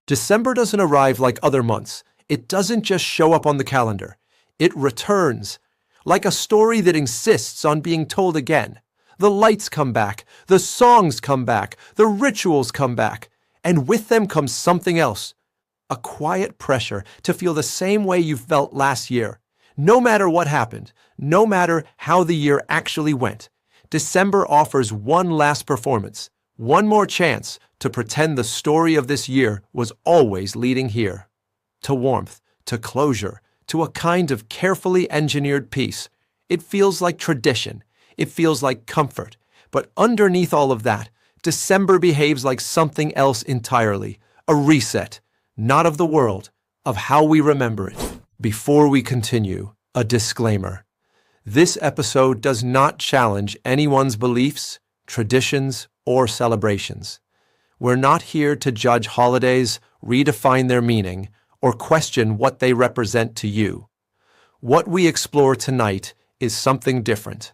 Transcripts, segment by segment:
December doesn't arrive like other months. It doesn't just show up on the calendar. It returns, like a story that insists on being told again. The lights come back, the songs come back, the rituals come back, and with them comes something else. A quiet pressure to feel the same way you felt last year. No matter what happened, no matter how the year actually went, December offers one last performance, one more chance to pretend the story of this year was always leading here. To warmth, to closure, to a kind of carefully engineered peace. It feels like tradition. It feels like comfort. But underneath all of that, December behaves like something else entirely. A reset, not of the world, of how we remember it. Before we continue, a disclaimer. This episode does not challenge anyone's beliefs, traditions, or celebrations. We're not here to judge holidays, redefine their meaning, or question what they represent to you. What we explore tonight is something different.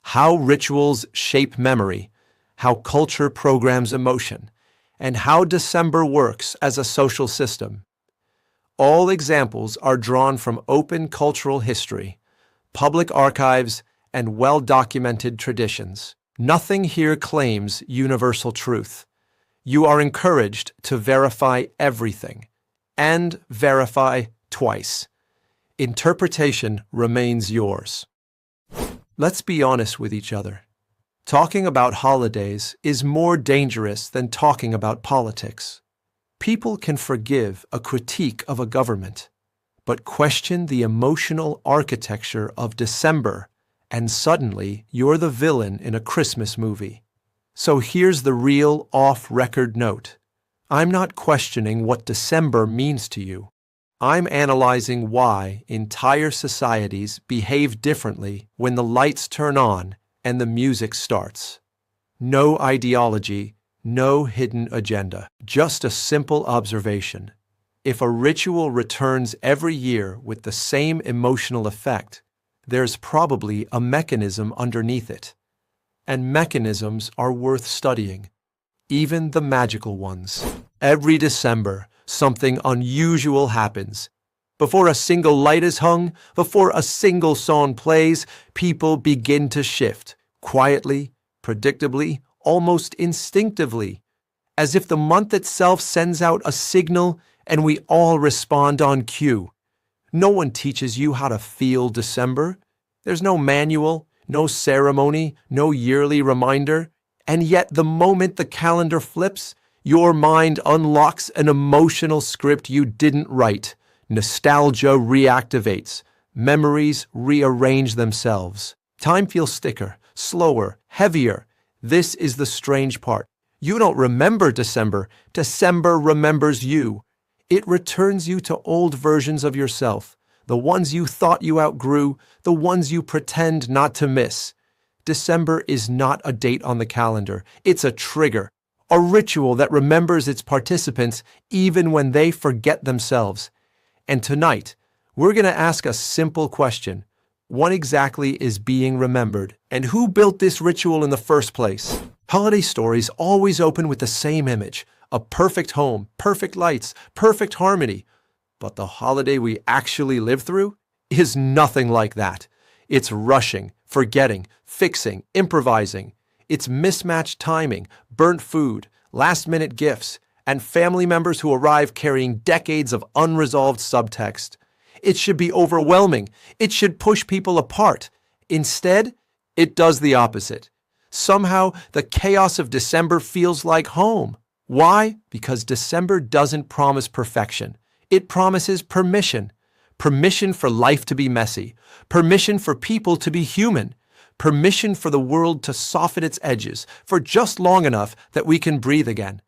How rituals shape memory, how culture programs emotion, and how December works as a social system. All examples are drawn from open cultural history, public archives, and well-documented traditions. Nothing here claims universal truth. You are encouraged to verify everything, and verify twice. Interpretation remains yours. Let's be honest with each other. Talking about holidays is more dangerous than talking about politics. People can forgive a critique of a government, but question the emotional architecture of December, and suddenly you're the villain in a Christmas movie. So here's the real off-record note. I'm not questioning what December means to you. I'm analyzing why entire societies behave differently when the lights turn on and the music starts. No ideology, no hidden agenda, just a simple observation. If a ritual returns every year with the same emotional effect, there's probably a mechanism underneath it. And mechanisms are worth studying, even the magical ones. Every December, something unusual happens. Before a single light is hung, before a single song plays, people begin to shift, quietly, predictably, almost instinctively, as if the month itself sends out a signal and we all respond on cue. No one teaches you how to feel December. There's no manual, no ceremony, no yearly reminder, and yet the moment the calendar flips, your mind unlocks an emotional script you didn't write. Nostalgia reactivates. Memories rearrange themselves. Time feels thicker, slower, heavier. This is the strange part. You don't remember December. December remembers you. It returns you to old versions of yourself, the ones you thought you outgrew, the ones you pretend not to miss. December is not a date on the calendar. It's a trigger. A ritual that remembers its participants even when they forget themselves. And tonight, we're going to ask a simple question. What exactly is being remembered? And who built this ritual in the first place? Holiday stories always open with the same image. A perfect home, perfect lights, perfect harmony. But the holiday we actually live through is nothing like that. It's rushing, forgetting, fixing, improvising. It's mismatched timing, burnt food, last-minute gifts, and family members who arrive carrying decades of unresolved subtext. It should be overwhelming. It should push people apart. Instead, it does the opposite. Somehow, the chaos of December feels like home. Why? Because December doesn't promise perfection. It promises permission. Permission for life to be messy. Permission for people to be human. Permission for the world to soften its edges for just long enough that we can breathe again.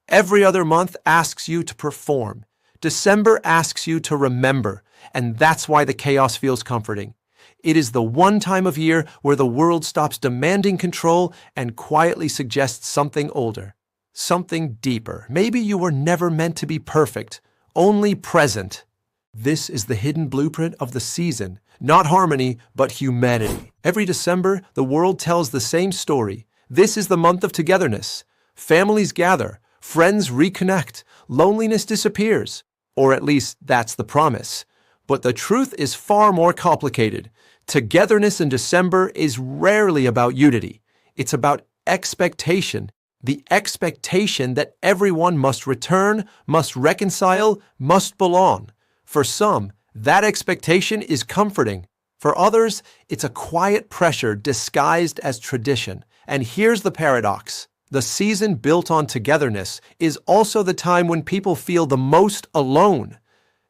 Every other month asks you to perform. December asks you to remember, and that's why the chaos feels comforting. It is the one time of year where the world stops demanding control and quietly suggests something older, something deeper. Maybe you were never meant to be perfect, only present. This is the hidden blueprint of the season, not harmony, but humanity. Every December, the world tells the same story. This is the month of togetherness. Families gather, Friends reconnect, loneliness disappears, or at least that's the promise. But the truth is far more complicated. Togetherness in December is rarely about unity. It's about expectation. The expectation that everyone must return, must reconcile, must belong. For some, that expectation is comforting. For others, it's a quiet pressure disguised as tradition. And here's the paradox. The season built on togetherness is also the time when people feel the most alone.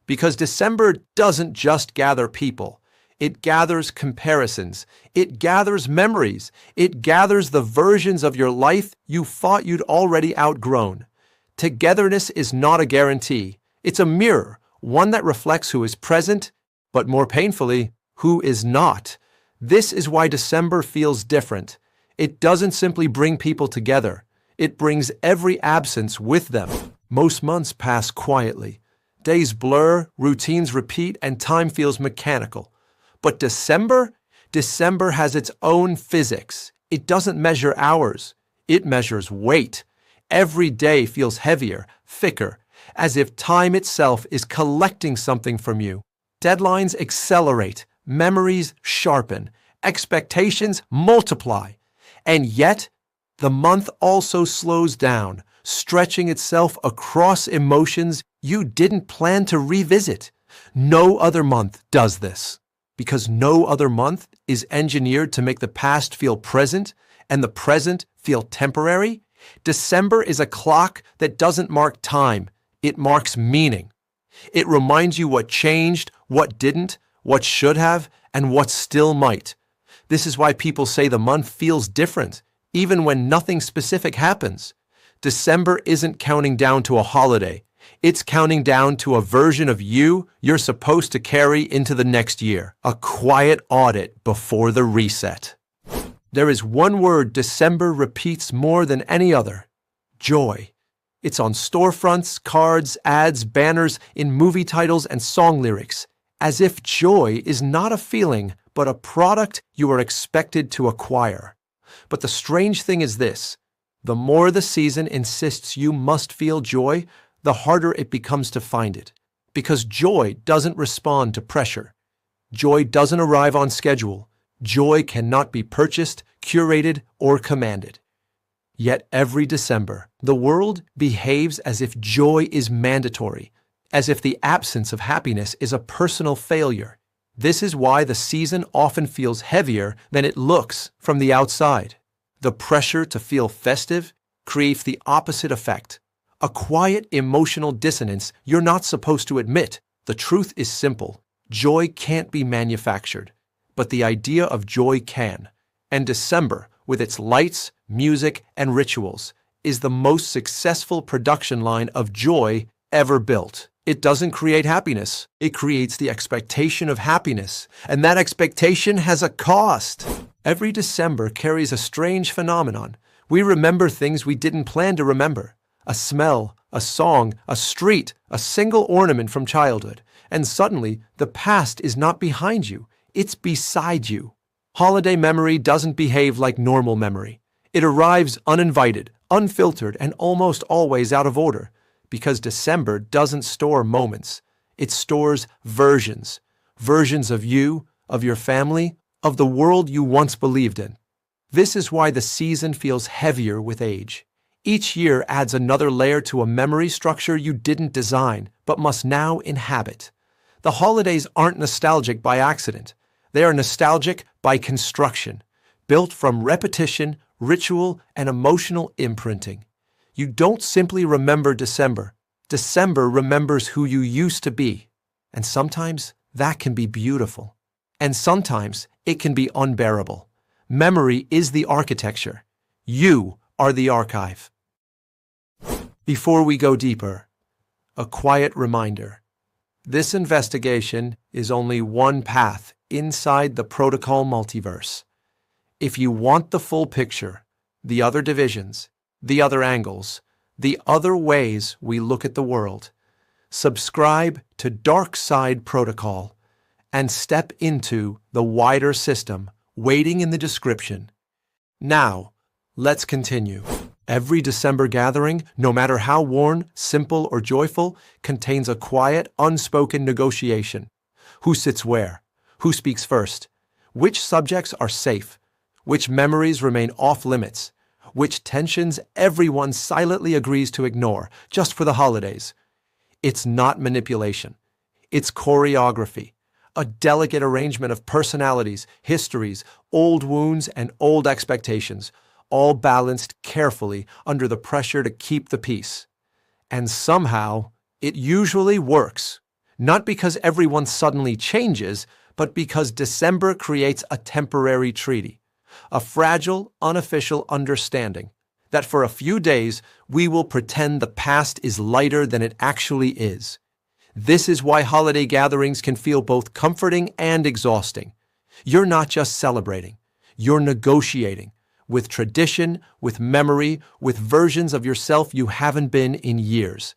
Because December doesn't just gather people. It gathers comparisons. It gathers memories. It gathers the versions of your life you thought you'd already outgrown. Togetherness is not a guarantee. It's a mirror, one that reflects who is present, but more painfully, who is not. This is why December feels different. It doesn't simply bring people together. It brings every absence with them. Most months pass quietly. Days blur, routines repeat, and time feels mechanical. But December has its own physics. It doesn't measure hours. It measures weight. Every day feels heavier, thicker, as if time itself is collecting something from you. Deadlines accelerate, memories sharpen, expectations multiply. And yet, the month also slows down, stretching itself across emotions you didn't plan to revisit. No other month does this, because no other month is engineered to make the past feel present and the present feel temporary. December is a clock that doesn't mark time, it marks meaning. It reminds you what changed, what didn't, what should have, and what still might. This is why people say the month feels different, even when nothing specific happens. December isn't counting down to a holiday. It's counting down to a version of you you're supposed to carry into the next year. A quiet audit before the reset. There is one word December repeats more than any other: joy. It's on storefronts, cards, ads, banners, in movie titles and song lyrics, as if joy is not a feeling, but a product you are expected to acquire. But the strange thing is this: the more the season insists you must feel joy, the harder it becomes to find it. Because joy doesn't respond to pressure. Joy doesn't arrive on schedule. Joy cannot be purchased, curated, or commanded. Yet every December, the world behaves as if joy is mandatory, as if the absence of happiness is a personal failure. This is why the season often feels heavier than it looks from the outside. The pressure to feel festive creates the opposite effect: a quiet emotional dissonance you're not supposed to admit. The truth is simple: joy can't be manufactured, but the idea of joy can. And December, with its lights, music, and rituals, is the most successful production line of joy ever built. It doesn't create happiness. It creates the expectation of happiness, and that expectation has a cost. Every December carries a strange phenomenon. We remember things we didn't plan to remember. A smell, a song, a street, a single ornament from childhood. And suddenly, the past is not behind you. It's beside you. Holiday memory doesn't behave like normal memory. It arrives uninvited, unfiltered, and almost always out of order. Because December doesn't store moments. It stores versions. Versions of you, of your family, of the world you once believed in. This is why the season feels heavier with age. Each year adds another layer to a memory structure you didn't design, but must now inhabit. The holidays aren't nostalgic by accident. They are nostalgic by construction, built from repetition, ritual, and emotional imprinting. You don't simply remember December. December remembers who you used to be. And sometimes that can be beautiful. And sometimes it can be unbearable. Memory is the architecture. You are the archive. Before we go deeper, a quiet reminder. This investigation is only one path inside the protocol multiverse. If you want the full picture, the other divisions, the other angles, the other ways we look at the world, subscribe to Dark Side Protocol and step into the wider system waiting in the description. Now, let's continue. Every December gathering, no matter how worn, simple, or joyful, contains a quiet, unspoken negotiation. Who sits where? Who speaks first? Which subjects are safe? Which memories remain off limits? Which tensions everyone silently agrees to ignore just for the holidays? It's not manipulation. It's choreography, a delicate arrangement of personalities, histories, old wounds, and old expectations, all balanced carefully under the pressure to keep the peace. And somehow, it usually works. Not because everyone suddenly changes, but because December creates a temporary treaty, a fragile, unofficial understanding that for a few days we will pretend the past is lighter than it actually is. This is why holiday gatherings can feel both comforting and exhausting. You're not just celebrating, you're negotiating with tradition, with memory, with versions of yourself you haven't been in years.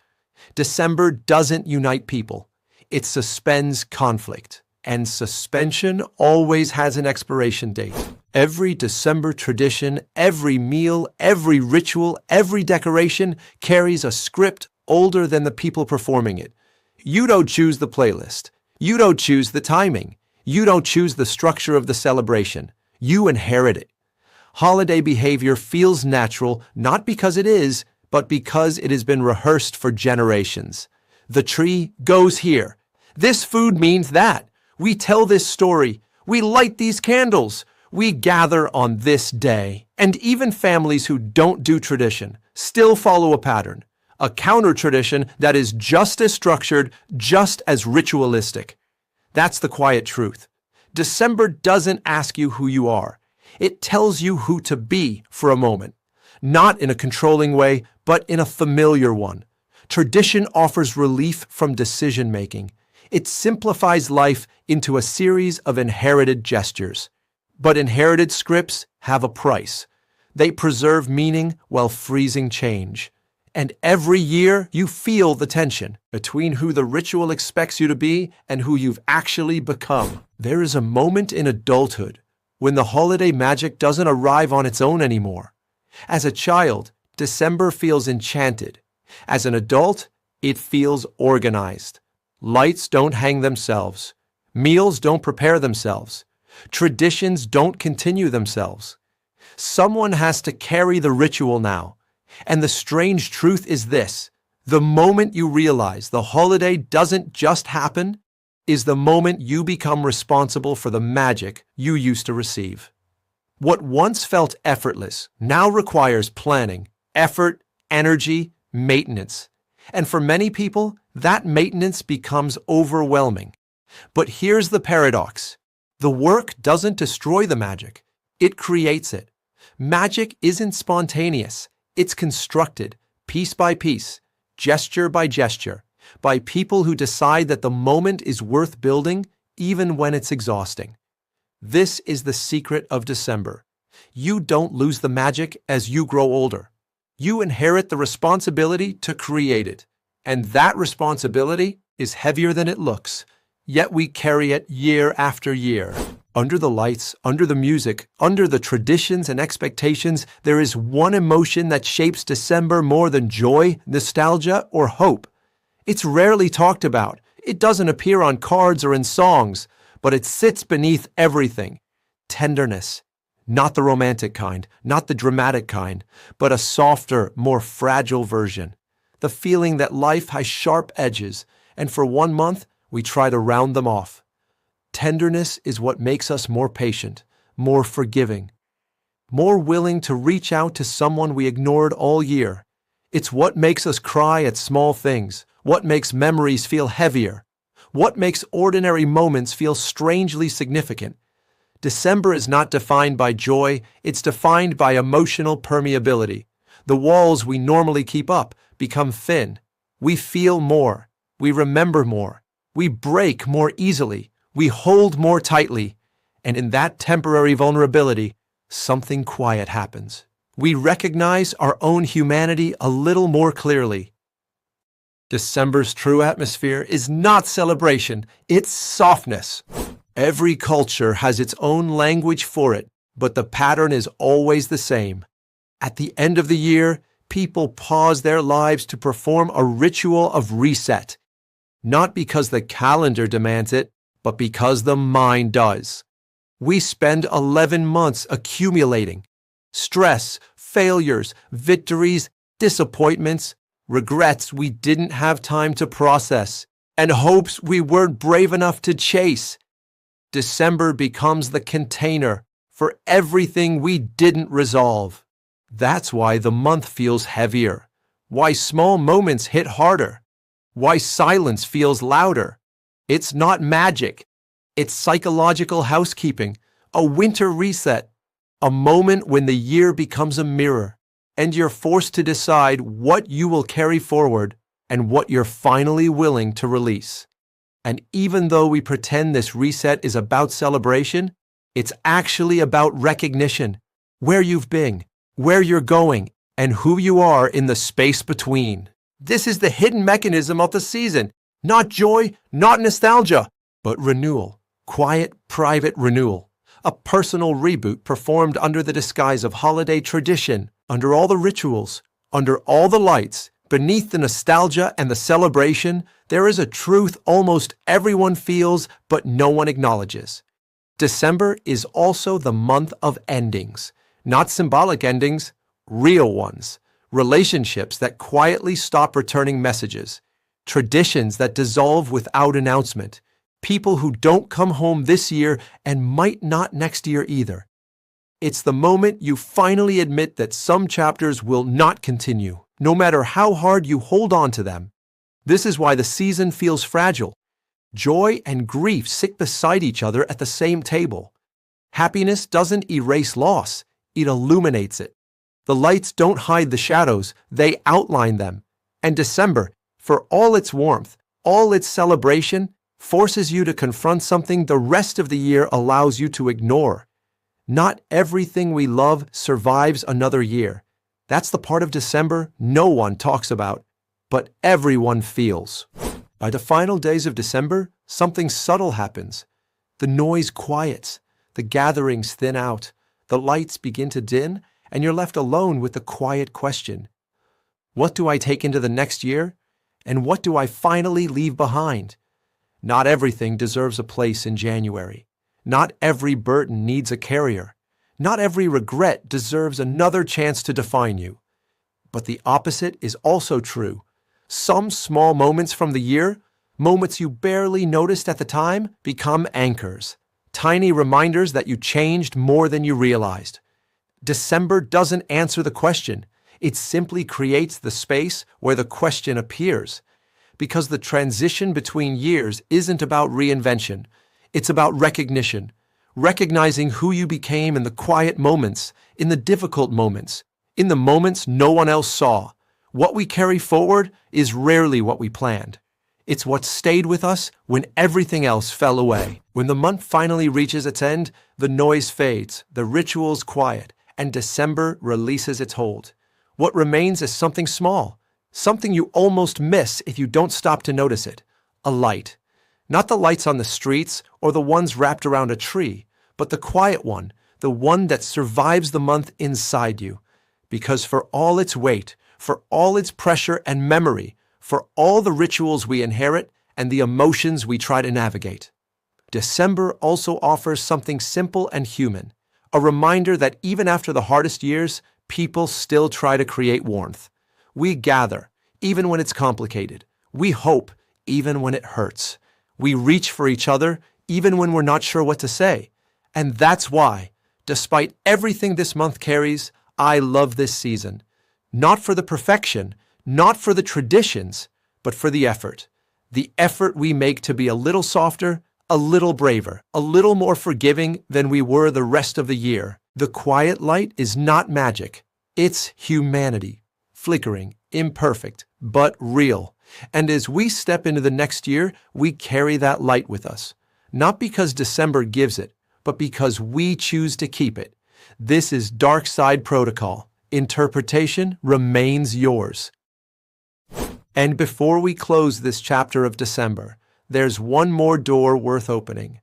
December doesn't unite people, it suspends conflict. And suspension always has an expiration date. Every December tradition, every meal, every ritual, every decoration carries a script older than the people performing it. You don't choose the playlist. You don't choose the timing. You don't choose the structure of the celebration. You inherit it. Holiday behavior feels natural not because it is, but because it has been rehearsed for generations. The tree goes here. This food means that. We tell this story. We light these candles. We gather on this day. And even families who don't do tradition still follow a pattern, a counter-tradition that is just as structured, just as ritualistic. That's the quiet truth. December doesn't ask you who you are. It tells you who to be for a moment. Not in a controlling way, but in a familiar one. Tradition offers relief from decision-making. It simplifies life into a series of inherited gestures. But inherited scripts have a price. They preserve meaning while freezing change. And every year you feel the tension between who the ritual expects you to be and who you've actually become. There is a moment in adulthood when the holiday magic doesn't arrive on its own anymore. As a child, December feels enchanted. As an adult, it feels organized. Lights don't hang themselves. Meals don't prepare themselves. Traditions don't continue themselves. Someone has to carry the ritual now. And the strange truth is this: the moment you realize the holiday doesn't just happen is the moment you become responsible for the magic you used to receive. What once felt effortless now requires planning, effort, energy, maintenance. And for many people, that maintenance becomes overwhelming. But here's the paradox. The work doesn't destroy the magic. It creates it. Magic isn't spontaneous. It's constructed, piece by piece, gesture by gesture, by people who decide that the moment is worth building even when it's exhausting. This is the secret of December. You don't lose the magic as you grow older. You inherit the responsibility to create it. And that responsibility is heavier than it looks, yet we carry it year after year. Under the lights, under the music, under the traditions and expectations, there is one emotion that shapes December more than joy, nostalgia, or hope. It's rarely talked about. It doesn't appear on cards or in songs, but it sits beneath everything. Tenderness. Not the romantic kind, not the dramatic kind, but a softer, more fragile version. The feeling that life has sharp edges, and for 1 month, we try to round them off. Tenderness is what makes us more patient, more forgiving, more willing to reach out to someone we ignored all year. It's what makes us cry at small things, what makes memories feel heavier, what makes ordinary moments feel strangely significant. December is not defined by joy, it's defined by emotional permeability. The walls we normally keep up become thin. We feel more. We remember more. We break more easily. We hold more tightly. And in that temporary vulnerability, something quiet happens. We recognize our own humanity a little more clearly. December's true atmosphere is not celebration, it's softness. Every culture has its own language for it, but the pattern is always the same. At the end of the year, people pause their lives to perform a ritual of reset, not because the calendar demands it, but because the mind does. We spend 11 months accumulating stress, failures, victories, disappointments, regrets we didn't have time to process, and hopes we weren't brave enough to chase. December becomes the container for everything we didn't resolve. That's why the month feels heavier, why small moments hit harder, why silence feels louder. It's not magic. It's psychological housekeeping, a winter reset, a moment when the year becomes a mirror, and you're forced to decide what you will carry forward and what you're finally willing to release. And even though we pretend this reset is about celebration, it's actually about recognition, where you've been, where you're going, and who you are in the space between. This is the hidden mechanism of the season. Not joy, not nostalgia, but renewal. Quiet, private renewal. A personal reboot performed under the disguise of holiday tradition, under all the rituals, under all the lights. Beneath the nostalgia and the celebration, there is a truth almost everyone feels, but no one acknowledges. December is also the month of endings. Not symbolic endings, real ones. Relationships that quietly stop returning messages. Traditions that dissolve without announcement. People who don't come home this year and might not next year either. It's the moment you finally admit that some chapters will not continue, no matter how hard you hold on to them. This is why the season feels fragile. Joy and grief sit beside each other at the same table. Happiness doesn't erase loss, it illuminates it. The lights don't hide the shadows, they outline them. And December, for all its warmth, all its celebration, forces you to confront something the rest of the year allows you to ignore. Not everything we love survives another year. That's the part of December no one talks about, but everyone feels. By the final days of December, something subtle happens. The noise quiets, the gatherings thin out, the lights begin to dim, and you're left alone with the quiet question. What do I take into the next year? And what do I finally leave behind? Not everything deserves a place in January. Not every burden needs a carrier. Not every regret deserves another chance to define you. But the opposite is also true. Some small moments from the year, moments you barely noticed at the time, become anchors. Tiny reminders that you changed more than you realized. December doesn't answer the question. It simply creates the space where the question appears. Because the transition between years isn't about reinvention. It's about recognition. Recognizing who you became in the quiet moments, in the difficult moments, in the moments no one else saw. What we carry forward is rarely what we planned. It's what stayed with us when everything else fell away. When the month finally reaches its end, the noise fades, the rituals quiet, and December releases its hold. What remains is something small, something you almost miss if you don't stop to notice it. A light. Not the lights on the streets or the ones wrapped around a tree, but the quiet one, the one that survives the month inside you. Because for all its weight, for all its pressure and memory, for all the rituals we inherit and the emotions we try to navigate, December also offers something simple and human, a reminder that even after the hardest years, people still try to create warmth. We gather, even when it's complicated. We hope, even when it hurts. We reach for each other, even when we're not sure what to say. And that's why, despite everything this month carries, I love this season. Not for the perfection, not for the traditions, but for the effort. The effort we make to be a little softer, a little braver, a little more forgiving than we were the rest of the year. The quiet light is not magic. It's humanity. Flickering, imperfect, but real. And as we step into the next year, we carry that light with us. Not because December gives it, but because we choose to keep it. This is Dark Side Protocol. Interpretation remains yours. And before we close this chapter of December, there's one more door worth opening.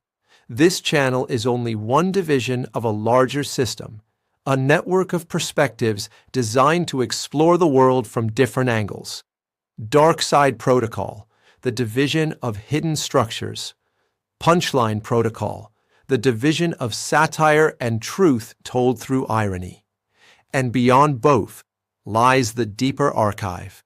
This channel is only one division of a larger system, a network of perspectives designed to explore the world from different angles. Dark Side Protocol, the division of hidden structures. Punchline Protocol, the division of satire and truth told through irony. And beyond both lies the deeper archive,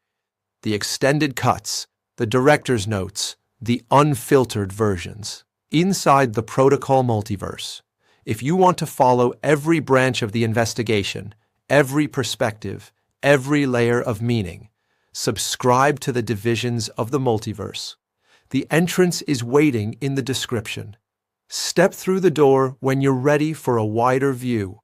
the extended cuts, the director's notes, the unfiltered versions. Inside the Protocol Multiverse, if you want to follow every branch of the investigation, every perspective, every layer of meaning, subscribe to the Divisions of the Multiverse. The entrance is waiting in the description. Step through the door when you're ready for a wider view.